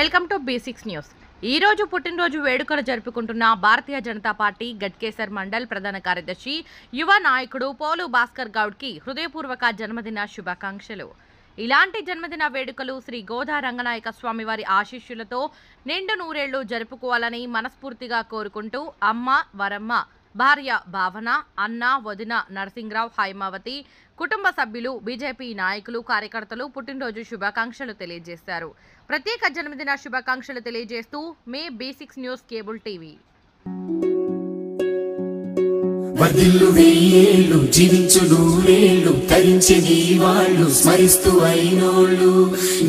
Welcome to basics news. ఈ రోజు పుట్టినరోజు వేడుకలు జరుపుకుంటున్న భారతీయ జనతా పార్టీ గట్కేసర్ మండల్ ప్రధాన కార్యదర్శి యువ నాయకుడు పోలు భాస్కర్ గౌడ్ కి హృదయపూర్వక జన్మదిన శుభాకాంక్షలు। ఇలాంటి జన్మదిన వేడుకలు శ్రీ గోదా రంగనాయక స్వామి వారి ఆశీస్సులతో నిండు నూరేళ్లు జరుపుకోవాలని మనస్ఫూర్తిగా కోరుకుంటూ అమ్మ వరమ్మ, భార్య భావన, అన్న వదిన నరసింగరావు, హైమావతి కుటుంబ సభ్యులు, బీజేపీ నాయకులు, కార్యకర్తలు పుట్టినరోజు శుభాకాంక్షలు తెలియజేశారు। ప్రత్యేక జన్మదిన శుభాకాంక్షలు తెలియజేస్తూ మే బేసిక్స్ న్యూస్ కేబుల్ టీవీ। వర్ధిల్లు వెయ్యేళ్ళు జీవించు నూరేళ్ళు తరించి నీ వాళ్ళు స్మరిస్తూ అయినోళ్ళు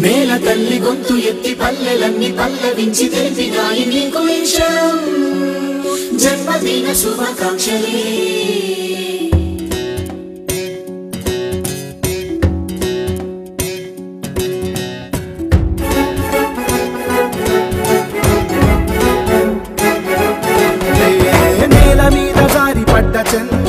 నేల తల్లి గొంతు ఎత్తి పల్లెలన్నీ పల్లవించి తెలిపినాయి నీకు విషయం జన్మదిన శుభాకాంక్షలే। నేల మీద జారి పడ్డ చంద్ర